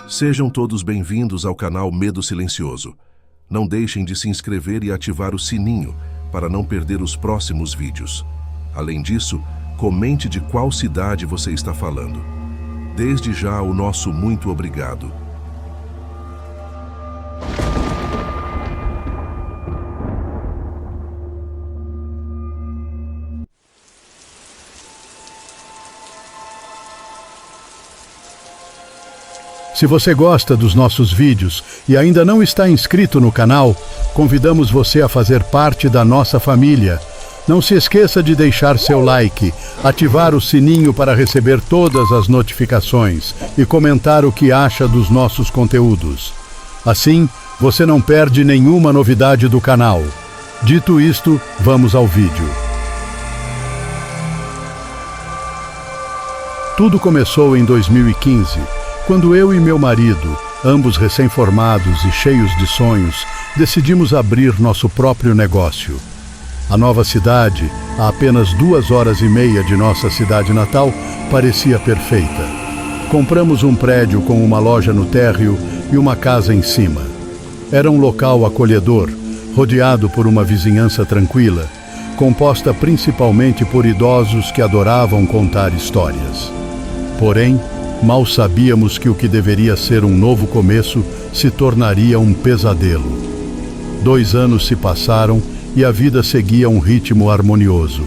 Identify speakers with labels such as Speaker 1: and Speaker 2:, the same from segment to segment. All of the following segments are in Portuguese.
Speaker 1: Sejam todos bem-vindos ao canal Medo Silencioso. Não deixem de se inscrever e ativar o sininho para não perder os próximos vídeos. Além disso, comente de qual cidade você está falando. Desde já, o nosso muito obrigado.
Speaker 2: Se você gosta dos nossos vídeos e ainda não está inscrito no canal, convidamos você a fazer parte da nossa família. Não se esqueça de deixar seu like, ativar o sininho para receber todas as notificações e comentar o que acha dos nossos conteúdos. Assim, você não perde nenhuma novidade do canal. Dito isto, vamos ao vídeo. Tudo começou em 2015. Quando eu e meu marido, ambos recém-formados e cheios de sonhos, decidimos abrir nosso próprio negócio. A nova cidade, a apenas 2h30 de nossa cidade natal, parecia perfeita. Compramos um prédio com uma loja no térreo e uma casa em cima. Era um local acolhedor, rodeado por uma vizinhança tranquila, composta principalmente por idosos que adoravam contar histórias. Porém, mal sabíamos que o que deveria ser um novo começo se tornaria um pesadelo. 2 anos se passaram e a vida seguia um ritmo harmonioso.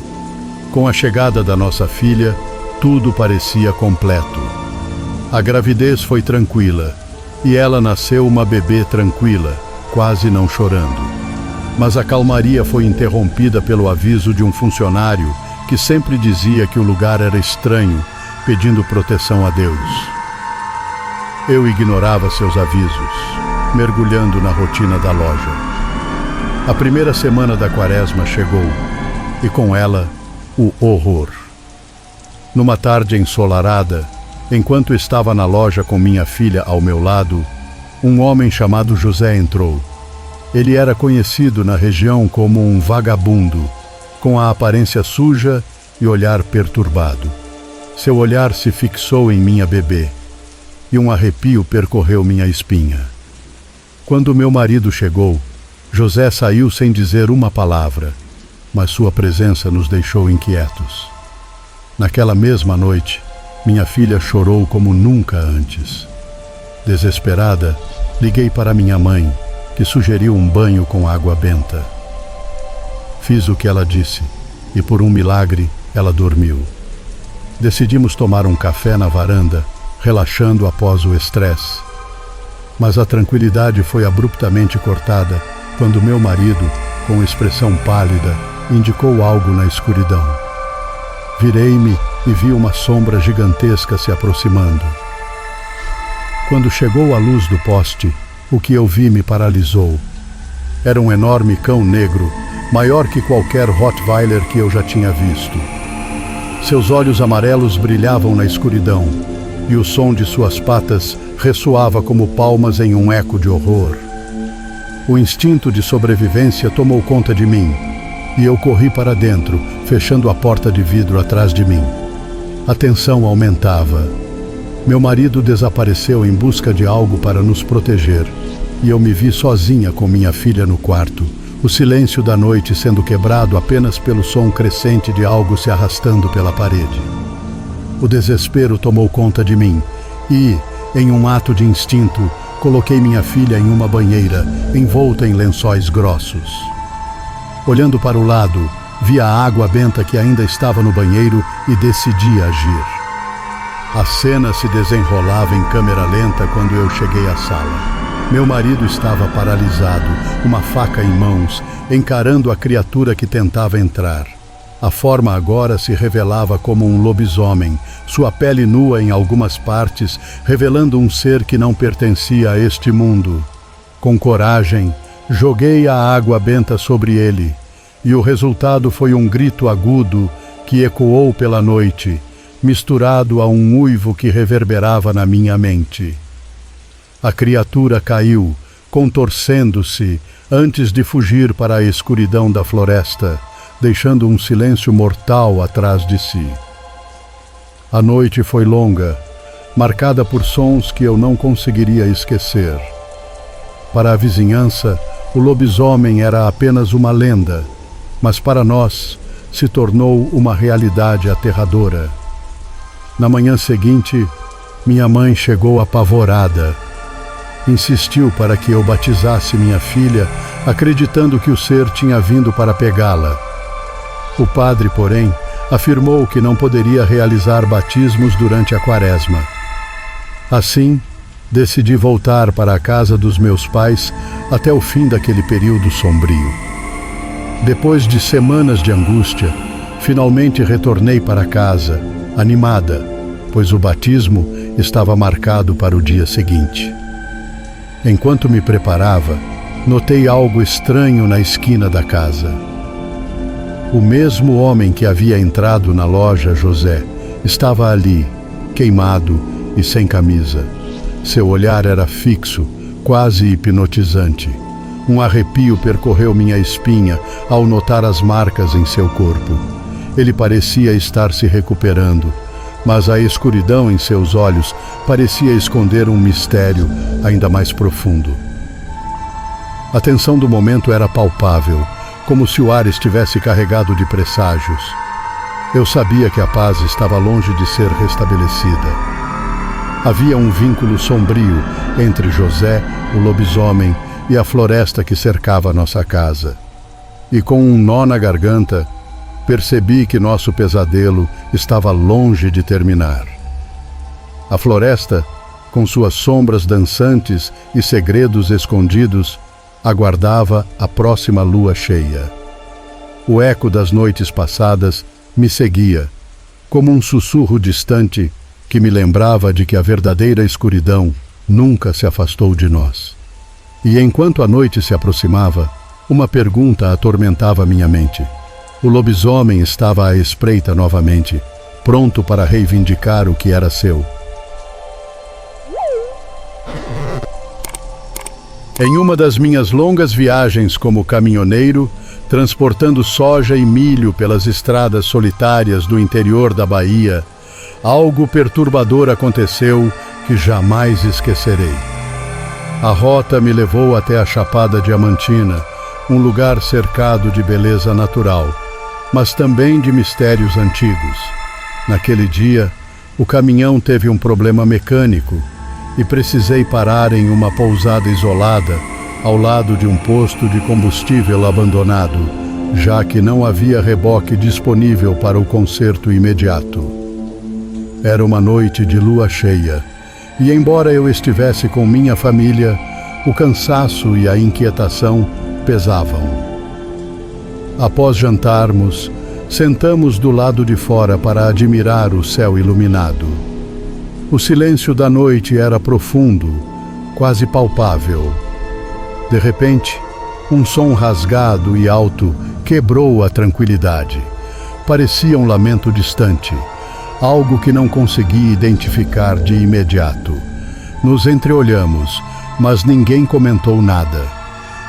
Speaker 2: Com a chegada da nossa filha, tudo parecia completo. A gravidez foi tranquila e ela nasceu uma bebê tranquila, quase não chorando. Mas a calmaria foi interrompida pelo aviso de um funcionário que sempre dizia que o lugar era estranho, pedindo proteção a Deus. Eu ignorava seus avisos, mergulhando na rotina da loja. A primeira semana da quaresma chegou, e com ela, o horror. Numa tarde ensolarada, enquanto estava na loja com minha filha ao meu lado, um homem chamado José entrou. Ele era conhecido na região como um vagabundo, com a aparência suja e olhar perturbado. Seu olhar se fixou em minha bebê, e um arrepio percorreu minha espinha. Quando meu marido chegou, José saiu sem dizer uma palavra, mas sua presença nos deixou inquietos. Naquela mesma noite, minha filha chorou como nunca antes. Desesperada, liguei para minha mãe, que sugeriu um banho com água benta. Fiz o que ela disse, e por um milagre, ela dormiu. Decidimos tomar um café na varanda, relaxando após o estresse. Mas a tranquilidade foi abruptamente cortada quando meu marido, com expressão pálida, indicou algo na escuridão. Virei-me e vi uma sombra gigantesca se aproximando. Quando chegou à luz do poste, o que eu vi me paralisou. Era um enorme cão negro, maior que qualquer Rottweiler que eu já tinha visto. Seus olhos amarelos brilhavam na escuridão, e o som de suas patas ressoava como palmas em um eco de horror. O instinto de sobrevivência tomou conta de mim, e eu corri para dentro, fechando a porta de vidro atrás de mim. A tensão aumentava. Meu marido desapareceu em busca de algo para nos proteger, e eu me vi sozinha com minha filha no quarto, o silêncio da noite sendo quebrado apenas pelo som crescente de algo se arrastando pela parede. O desespero tomou conta de mim e, em um ato de instinto, coloquei minha filha em uma banheira, envolta em lençóis grossos. Olhando para o lado, vi a água benta que ainda estava no banheiro e decidi agir. A cena se desenrolava em câmera lenta quando eu cheguei à sala. Meu marido estava paralisado, uma faca em mãos, encarando a criatura que tentava entrar. A forma agora se revelava como um lobisomem, sua pele nua em algumas partes, revelando um ser que não pertencia a este mundo. Com coragem, joguei a água benta sobre ele, e o resultado foi um grito agudo que ecoou pela noite, misturado a um uivo que reverberava na minha mente. A criatura caiu, contorcendo-se, antes de fugir para a escuridão da floresta, deixando um silêncio mortal atrás de si. A noite foi longa, marcada por sons que eu não conseguiria esquecer. Para a vizinhança, o lobisomem era apenas uma lenda, mas para nós se tornou uma realidade aterradora. Na manhã seguinte, minha mãe chegou apavorada. Insistiu para que eu batizasse minha filha, acreditando que o ser tinha vindo para pegá-la. O padre, porém, afirmou que não poderia realizar batismos durante a quaresma. Assim, decidi voltar para a casa dos meus pais até o fim daquele período sombrio. Depois de semanas de angústia, finalmente retornei para casa, animada, pois o batismo estava marcado para o dia seguinte. Enquanto me preparava, notei algo estranho na esquina da casa. O mesmo homem que havia entrado na loja José estava ali, queimado e sem camisa. Seu olhar era fixo, quase hipnotizante. Um arrepio percorreu minha espinha ao notar as marcas em seu corpo. Ele parecia estar se recuperando, mas a escuridão em seus olhos parecia esconder um mistério ainda mais profundo. A tensão do momento era palpável, como se o ar estivesse carregado de presságios. Eu sabia que a paz estava longe de ser restabelecida. Havia um vínculo sombrio entre José, o lobisomem, e a floresta que cercava nossa casa. E com um nó na garganta, percebi que nosso pesadelo estava longe de terminar. A floresta, com suas sombras dançantes e segredos escondidos, aguardava a próxima lua cheia. O eco das noites passadas me seguia, como um sussurro distante que me lembrava de que a verdadeira escuridão nunca se afastou de nós. E enquanto a noite se aproximava, uma pergunta atormentava minha mente. O lobisomem estava à espreita novamente, pronto para reivindicar o que era seu. Em uma das minhas longas viagens como caminhoneiro, transportando soja e milho pelas estradas solitárias do interior da Bahia, algo perturbador aconteceu que jamais esquecerei. A rota me levou até a Chapada Diamantina, um lugar cercado de beleza natural, mas também de mistérios antigos. Naquele dia, o caminhão teve um problema mecânico e precisei parar em uma pousada isolada, ao lado de um posto de combustível abandonado, já que não havia reboque disponível para o conserto imediato. Era uma noite de lua cheia, e embora eu estivesse com minha família, o cansaço e a inquietação pesavam. Após jantarmos, sentamos do lado de fora para admirar o céu iluminado. O silêncio da noite era profundo, quase palpável. De repente, um som rasgado e alto quebrou a tranquilidade. Parecia um lamento distante, algo que não consegui identificar de imediato. Nos entreolhamos, mas ninguém comentou nada.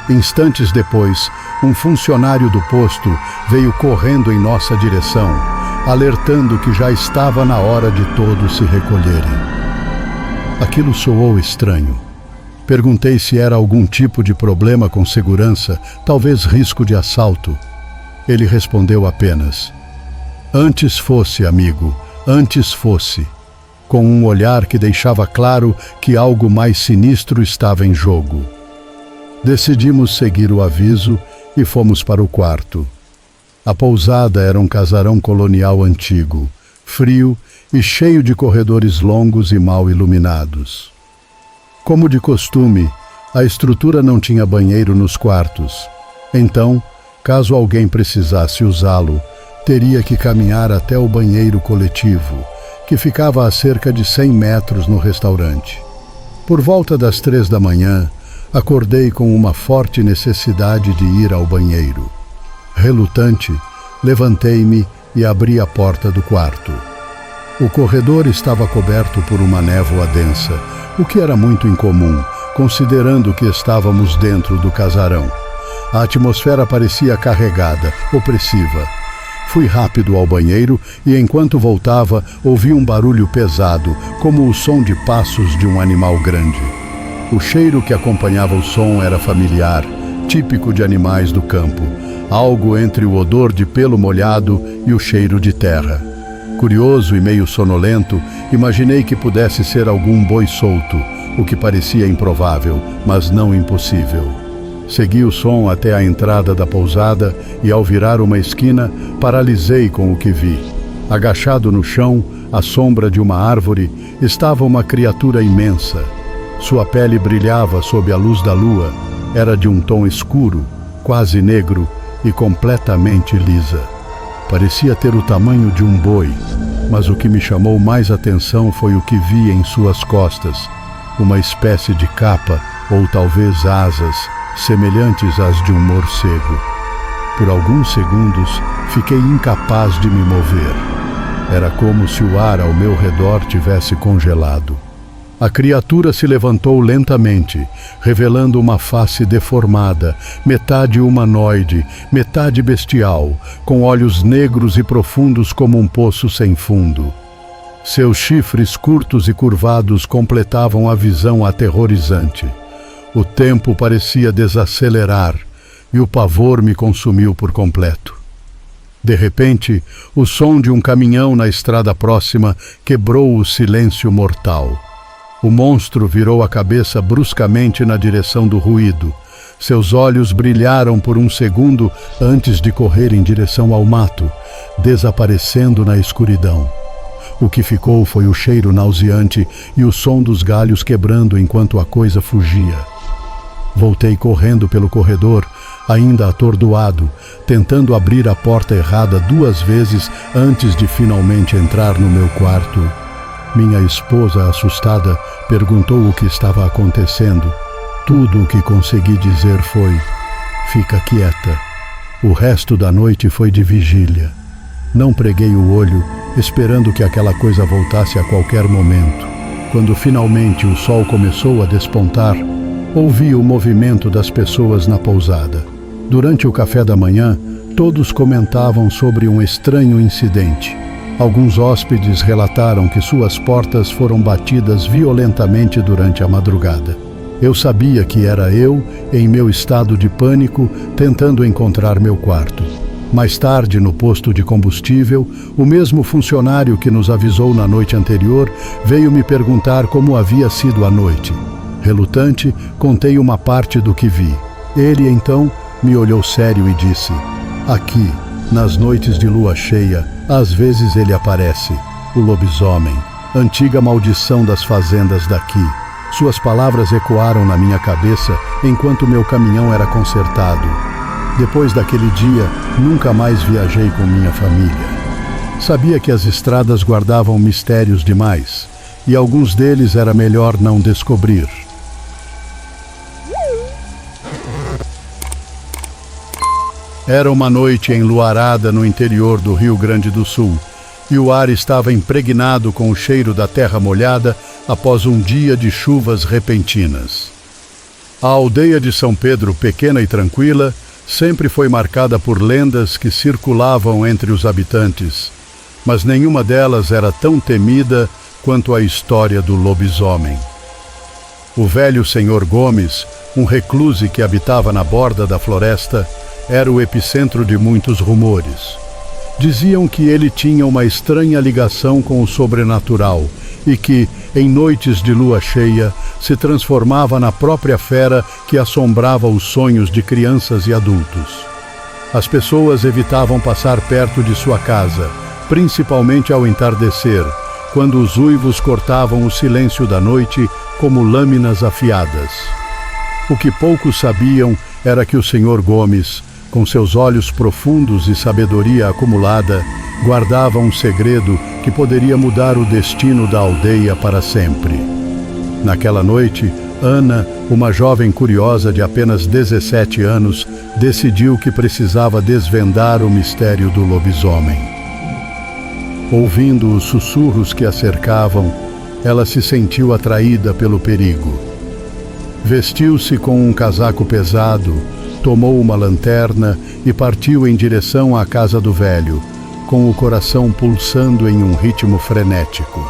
Speaker 2: Instantes depois, um funcionário do posto veio correndo em nossa direção, alertando que já estava na hora de todos se recolherem. Aquilo soou estranho. Perguntei se era algum tipo de problema com segurança, talvez risco de assalto. Ele respondeu apenas: "Antes fosse, amigo, antes fosse", com um olhar que deixava claro que algo mais sinistro estava em jogo. Decidimos seguir o aviso e fomos para o quarto. A pousada era um casarão colonial antigo, frio e cheio de corredores longos e mal iluminados. Como de costume, a estrutura não tinha banheiro nos quartos. Então, caso alguém precisasse usá-lo, teria que caminhar até o banheiro coletivo, que ficava a cerca de 100 metros no restaurante. Por volta das 3 da manhã, acordei com uma forte necessidade de ir ao banheiro. Relutante, levantei-me e abri a porta do quarto. O corredor estava coberto por uma névoa densa, o que era muito incomum, considerando que estávamos dentro do casarão. A atmosfera parecia carregada, opressiva. Fui rápido ao banheiro e, enquanto voltava, ouvi um barulho pesado, como o som de passos de um animal grande. O cheiro que acompanhava o som era familiar, típico de animais do campo, algo entre o odor de pelo molhado e o cheiro de terra. Curioso e meio sonolento, imaginei que pudesse ser algum boi solto, o que parecia improvável, mas não impossível. Segui o som até a entrada da pousada e, ao virar uma esquina, paralisei com o que vi. Agachado no chão, à sombra de uma árvore, estava uma criatura imensa. Sua pele brilhava sob a luz da lua. Era de um tom escuro, quase negro e completamente lisa. Parecia ter o tamanho de um boi, mas o que me chamou mais atenção foi o que vi em suas costas, uma espécie de capa ou talvez asas, semelhantes às de um morcego. Por alguns segundos, fiquei incapaz de me mover. Era como se o ar ao meu redor tivesse congelado. A criatura se levantou lentamente, revelando uma face deformada, metade humanoide, metade bestial, com olhos negros e profundos como um poço sem fundo. Seus chifres curtos e curvados completavam a visão aterrorizante. O tempo parecia desacelerar e o pavor me consumiu por completo. De repente, o som de um caminhão na estrada próxima quebrou o silêncio mortal. O monstro virou a cabeça bruscamente na direção do ruído. Seus olhos brilharam por um segundo antes de correr em direção ao mato, desaparecendo na escuridão. O que ficou foi o cheiro nauseante e o som dos galhos quebrando enquanto a coisa fugia. Voltei correndo pelo corredor, ainda atordoado, tentando abrir a porta errada 2 vezes antes de finalmente entrar no meu quarto. Minha esposa, assustada, perguntou o que estava acontecendo. Tudo o que consegui dizer foi: "Fica quieta." O resto da noite foi de vigília. Não preguei o olho, esperando que aquela coisa voltasse a qualquer momento. Quando finalmente o sol começou a despontar, ouvi o movimento das pessoas na pousada. Durante o café da manhã, todos comentavam sobre um estranho incidente. Alguns hóspedes relataram que suas portas foram batidas violentamente durante a madrugada. Eu sabia que era eu, em meu estado de pânico, tentando encontrar meu quarto. Mais tarde, no posto de combustível, o mesmo funcionário que nos avisou na noite anterior veio me perguntar como havia sido a noite. Relutante, contei uma parte do que vi. Ele, então, me olhou sério e disse: "Aqui, nas noites de lua cheia, às vezes ele aparece, o lobisomem, antiga maldição das fazendas daqui." Suas palavras ecoaram na minha cabeça enquanto meu caminhão era consertado. Depois daquele dia, nunca mais viajei com minha família. Sabia que as estradas guardavam mistérios demais, e alguns deles era melhor não descobrir. Era uma noite enluarada no interior do Rio Grande do Sul, e o ar estava impregnado com o cheiro da terra molhada após um dia de chuvas repentinas. A aldeia de São Pedro, pequena e tranquila, sempre foi marcada por lendas que circulavam entre os habitantes, mas nenhuma delas era tão temida quanto a história do lobisomem. O velho senhor Gomes, um recluso que habitava na borda da floresta, era o epicentro de muitos rumores. Diziam que ele tinha uma estranha ligação com o sobrenatural e que, em noites de lua cheia, se transformava na própria fera que assombrava os sonhos de crianças e adultos. As pessoas evitavam passar perto de sua casa, principalmente ao entardecer, quando os uivos cortavam o silêncio da noite como lâminas afiadas. O que poucos sabiam era que o Sr. Gomes, com seus olhos profundos e sabedoria acumulada, guardava um segredo que poderia mudar o destino da aldeia para sempre. Naquela noite, Ana, uma jovem curiosa de apenas 17 anos, decidiu que precisava desvendar o mistério do lobisomem. Ouvindo os sussurros que a cercavam, ela se sentiu atraída pelo perigo. Vestiu-se com um casaco pesado, tomou uma lanterna e partiu em direção à casa do velho, com o coração pulsando em um ritmo frenético.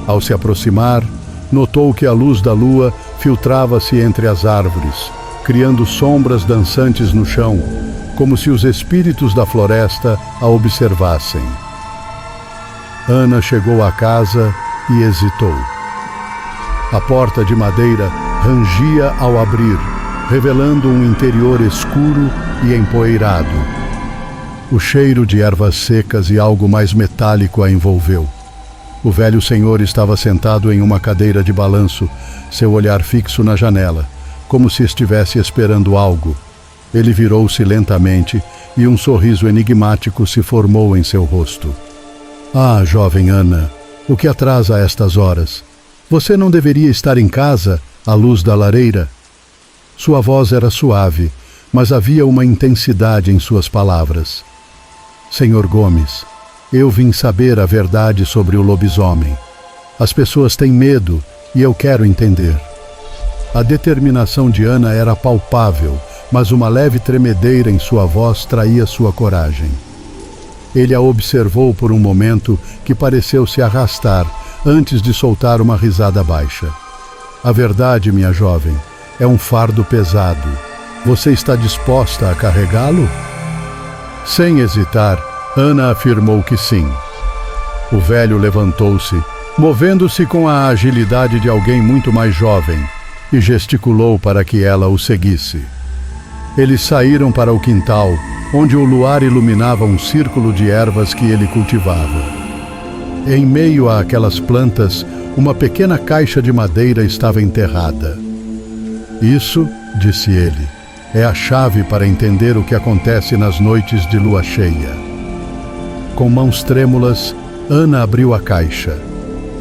Speaker 2: Ao se aproximar, notou que a luz da lua filtrava-se entre as árvores, criando sombras dançantes no chão, como se os espíritos da floresta a observassem. Ana chegou à casa e hesitou. A porta de madeira rangia ao abrir, revelando um interior escuro e empoeirado. O cheiro de ervas secas e algo mais metálico a envolveu. O velho senhor estava sentado em uma cadeira de balanço, seu olhar fixo na janela, como se estivesse esperando algo. Ele virou-se lentamente e um sorriso enigmático se formou em seu rosto. Ah, jovem Ana, o que atrasa a estas horas? Você não deveria estar em casa, à luz da lareira? Sua voz era suave, mas havia uma intensidade em suas palavras. Senhor Gomes, eu vim saber a verdade sobre o lobisomem. As pessoas têm medo e eu quero entender. A determinação de Ana era palpável, mas uma leve tremedeira em sua voz traía sua coragem. Ele a observou por um momento que pareceu se arrastar antes de soltar uma risada baixa. A verdade, minha jovem, é um fardo pesado. Você está disposta a carregá-lo? Sem hesitar, Ana afirmou que sim. O velho levantou-se, movendo-se com a agilidade de alguém muito mais jovem, e gesticulou para que ela o seguisse. Eles saíram para o quintal, onde o luar iluminava um círculo de ervas que ele cultivava. Em meio àquelas plantas, uma pequena caixa de madeira estava enterrada. Isso, disse ele, é a chave para entender o que acontece nas noites de lua cheia. Com mãos trêmulas, Ana abriu a caixa.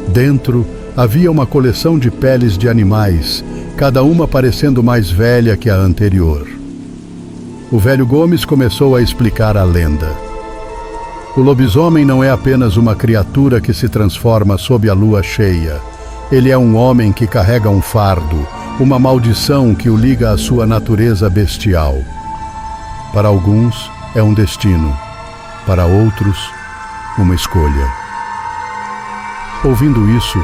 Speaker 2: Dentro havia uma coleção de peles de animais, cada uma parecendo mais velha que a anterior. O velho Gomes começou a explicar a lenda. O lobisomem não é apenas uma criatura que se transforma sob a lua cheia. Ele é um homem que carrega um fardo, uma maldição que o liga à sua natureza bestial. Para alguns, é um destino. Para outros, uma escolha. Ouvindo isso,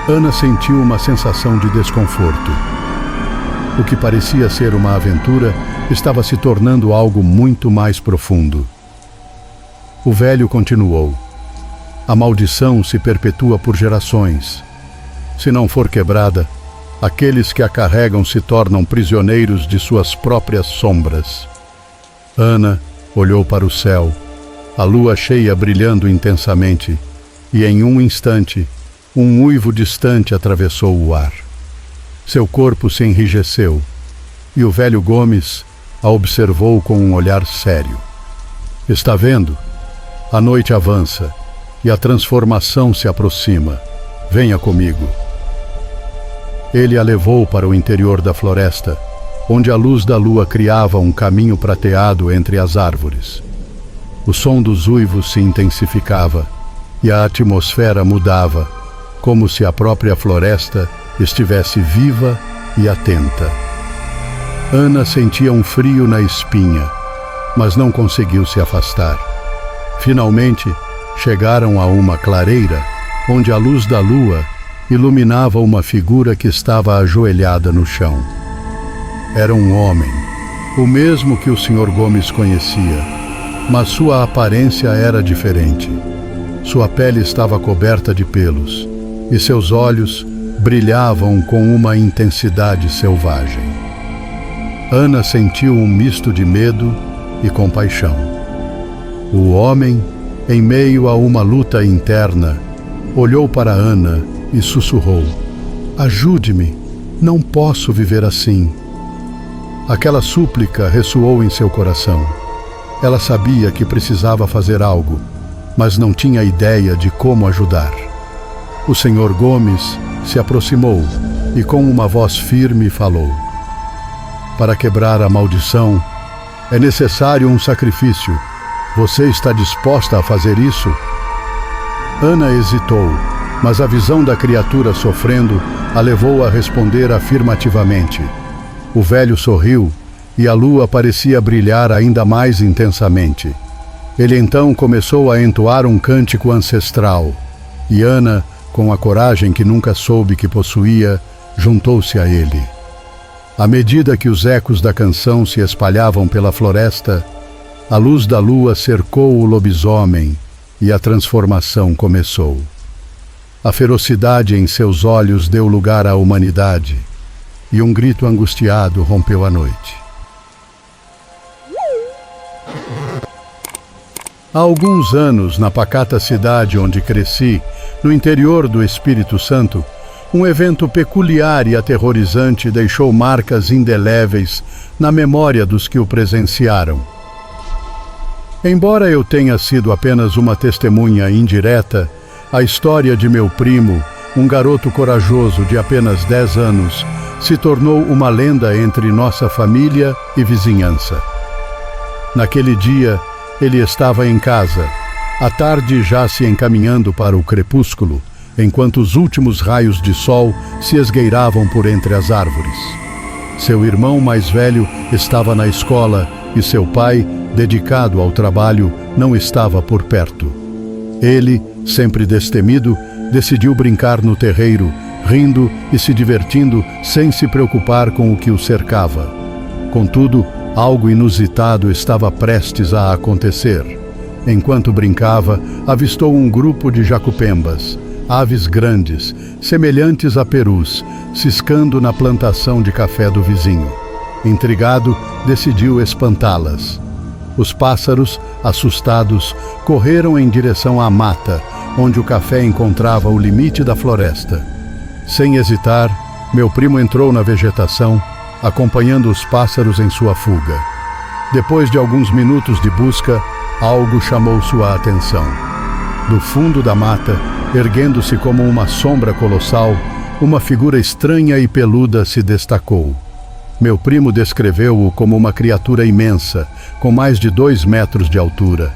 Speaker 2: Ana sentiu uma sensação de desconforto. O que parecia ser uma aventura estava se tornando algo muito mais profundo. O velho continuou. A maldição se perpetua por gerações. Se não for quebrada, aqueles que a carregam se tornam prisioneiros de suas próprias sombras. Ana olhou para o céu, a lua cheia brilhando intensamente, e em um instante, um uivo distante atravessou o ar. Seu corpo se enrijeceu, e o velho Gomes a observou com um olhar sério. Está vendo? A noite avança, e a transformação se aproxima. Venha comigo. Ele a levou para o interior da floresta, onde a luz da lua criava um caminho prateado entre as árvores. O som dos uivos se intensificava, e a atmosfera mudava, como se a própria floresta estivesse viva e atenta. Ana sentia um frio na espinha, mas não conseguiu se afastar. Finalmente, chegaram a uma clareira, onde a luz da lua iluminava uma figura que estava ajoelhada no chão. Era um homem, o mesmo que o Sr. Gomes conhecia, mas sua aparência era diferente. Sua pele estava coberta de pelos, e seus olhos brilhavam com uma intensidade selvagem. Ana sentiu um misto de medo e compaixão. O homem, em meio a uma luta interna, olhou para Ana e sussurrou: "Ajude-me, não posso viver assim." Aquela súplica ressoou em seu coração. Ela sabia que precisava fazer algo, mas não tinha ideia de como ajudar. O Sr. Gomes se aproximou e com uma voz firme falou: "Para quebrar a maldição, é necessário um sacrifício. Você está disposta a fazer isso?" Ana hesitou, mas a visão da criatura sofrendo a levou a responder afirmativamente. O velho sorriu e a lua parecia brilhar ainda mais intensamente. Ele então começou a entoar um cântico ancestral, e Ana, com a coragem que nunca soube que possuía, juntou-se a ele. À medida que os ecos da canção se espalhavam pela floresta, a luz da lua cercou o lobisomem e a transformação começou. A ferocidade em seus olhos deu lugar à humanidade, e um grito angustiado rompeu a noite. Há alguns anos, na pacata cidade onde cresci, no interior do Espírito Santo, um evento peculiar e aterrorizante deixou marcas indeléveis na memória dos que o presenciaram. Embora eu tenha sido apenas uma testemunha indireta, a história de meu primo, um garoto corajoso de apenas 10 anos, se tornou uma lenda entre nossa família e vizinhança. Naquele dia, ele estava em casa, a tarde já se encaminhando para o crepúsculo, enquanto os últimos raios de sol se esgueiravam por entre as árvores. Seu irmão mais velho estava na escola e seu pai, dedicado ao trabalho, não estava por perto. Ele, sempre destemido, decidiu brincar no terreiro, rindo e se divertindo sem se preocupar com o que o cercava. Contudo, algo inusitado estava prestes a acontecer. Enquanto brincava, avistou um grupo de jacupembas, aves grandes, semelhantes a perus, ciscando na plantação de café do vizinho. Intrigado, decidiu espantá-las. Os pássaros, assustados, correram em direção à mata, onde o café encontrava o limite da floresta. Sem hesitar, meu primo entrou na vegetação, acompanhando os pássaros em sua fuga. Depois de alguns minutos de busca, algo chamou sua atenção. Do fundo da mata, erguendo-se como uma sombra colossal, uma figura estranha e peluda se destacou. Meu primo descreveu-o como uma criatura imensa, com mais de 2 metros de altura.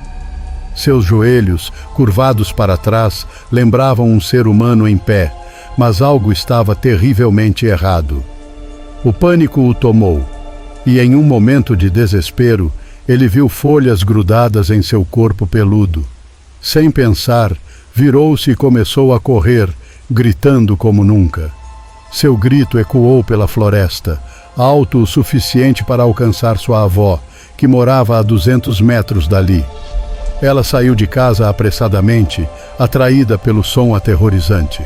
Speaker 2: Seus joelhos, curvados para trás, lembravam um ser humano em pé, mas algo estava terrivelmente errado. O pânico o tomou, e em um momento de desespero, ele viu folhas grudadas em seu corpo peludo. Sem pensar, virou-se e começou a correr, gritando como nunca. Seu grito ecoou pela floresta, alto o suficiente para alcançar sua avó, que morava a 200 metros dali. Ela saiu de casa apressadamente, atraída pelo som aterrorizante.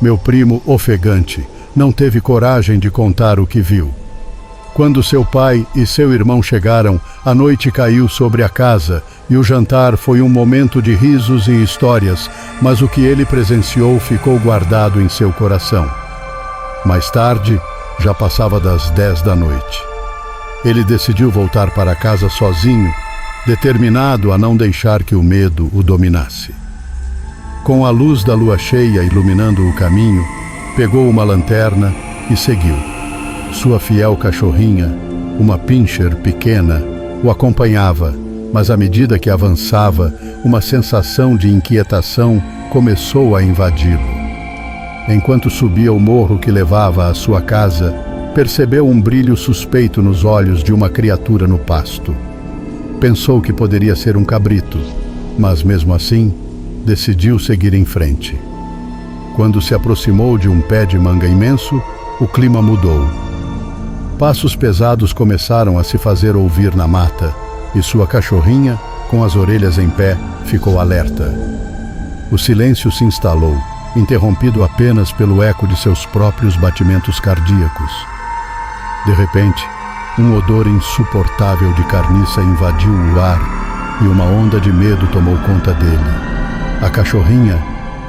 Speaker 2: Meu primo, ofegante, não teve coragem de contar o que viu. Quando seu pai e seu irmão chegaram, a noite caiu sobre a casa e o jantar foi um momento de risos e histórias, mas o que ele presenciou ficou guardado em seu coração. Mais tarde, já passava das 10 da noite. Ele decidiu voltar para casa sozinho, determinado a não deixar que o medo o dominasse. Com a luz da lua cheia iluminando o caminho, pegou uma lanterna e seguiu. Sua fiel cachorrinha, uma pinscher pequena, o acompanhava, mas à medida que avançava, uma sensação de inquietação começou a invadi-lo. Enquanto subia o morro que levava à sua casa, percebeu um brilho suspeito nos olhos de uma criatura no pasto. Pensou que poderia ser um cabrito, mas mesmo assim, decidiu seguir em frente. Quando se aproximou de um pé de manga imenso, o clima mudou. Passos pesados começaram a se fazer ouvir na mata, e sua cachorrinha, com as orelhas em pé, ficou alerta. O silêncio se instalou, interrompido apenas pelo eco de seus próprios batimentos cardíacos. De repente, um odor insuportável de carniça invadiu o ar e uma onda de medo tomou conta dele. A cachorrinha,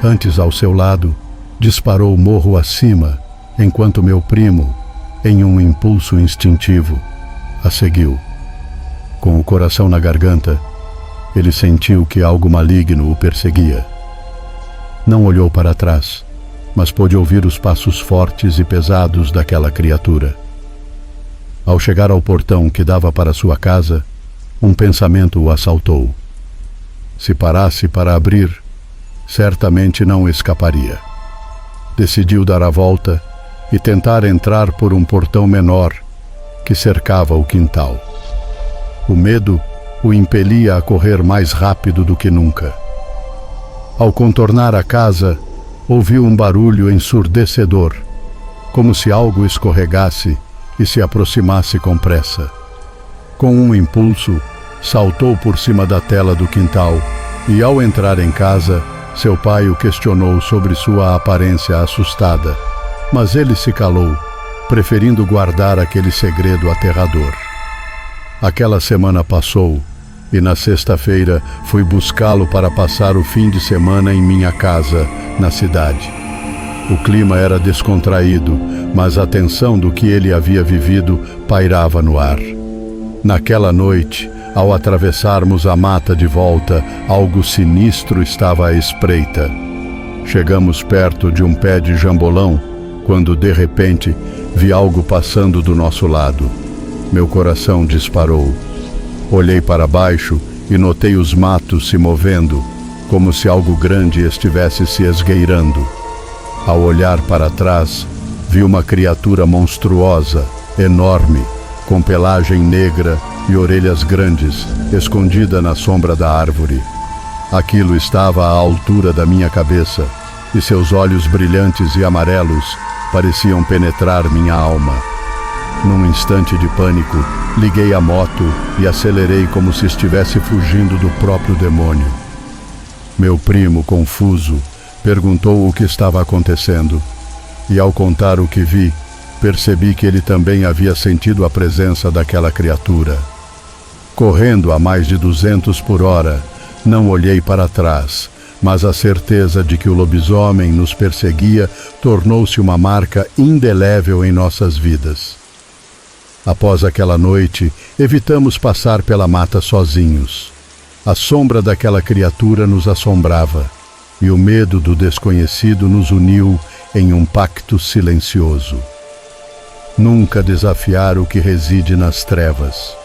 Speaker 2: antes ao seu lado, disparou morro acima, enquanto meu primo, em um impulso instintivo, a seguiu. Com o coração na garganta, ele sentiu que algo maligno o perseguia. Não olhou para trás, mas pôde ouvir os passos fortes e pesados daquela criatura. Ao chegar ao portão que dava para sua casa, um pensamento o assaltou. Se parasse para abrir, certamente não escaparia. Decidiu dar a volta e tentar entrar por um portão menor que cercava o quintal. O medo o impelia a correr mais rápido do que nunca. Ao contornar a casa, ouviu um barulho ensurdecedor, como se algo escorregasse e se aproximasse com pressa. Com um impulso, saltou por cima da tela do quintal e, ao entrar em casa, seu pai o questionou sobre sua aparência assustada, mas ele se calou, preferindo guardar aquele segredo aterrador. Aquela semana passou e na sexta-feira fui buscá-lo para passar o fim de semana em minha casa, na cidade. O clima era descontraído, mas a tensão do que ele havia vivido pairava no ar. Naquela noite, ao atravessarmos a mata de volta, algo sinistro estava à espreita. Chegamos perto de um pé de jambolão, quando de repente vi algo passando do nosso lado. Meu coração disparou. Olhei para baixo e notei os matos se movendo, como se algo grande estivesse se esgueirando. Ao olhar para trás, vi uma criatura monstruosa, enorme, com pelagem negra e orelhas grandes, escondida na sombra da árvore. Aquilo estava à altura da minha cabeça, e seus olhos brilhantes e amarelos pareciam penetrar minha alma. Num instante de pânico, liguei a moto e acelerei como se estivesse fugindo do próprio demônio. Meu primo, confuso, perguntou o que estava acontecendo, e ao contar o que vi, percebi que ele também havia sentido a presença daquela criatura. Correndo a mais de 200 por hora, não olhei para trás, mas a certeza de que o lobisomem nos perseguia tornou-se uma marca indelével em nossas vidas. Após aquela noite, evitamos passar pela mata sozinhos. A sombra daquela criatura nos assombrava, e o medo do desconhecido nos uniu em um pacto silencioso. Nunca desafiar o que reside nas trevas.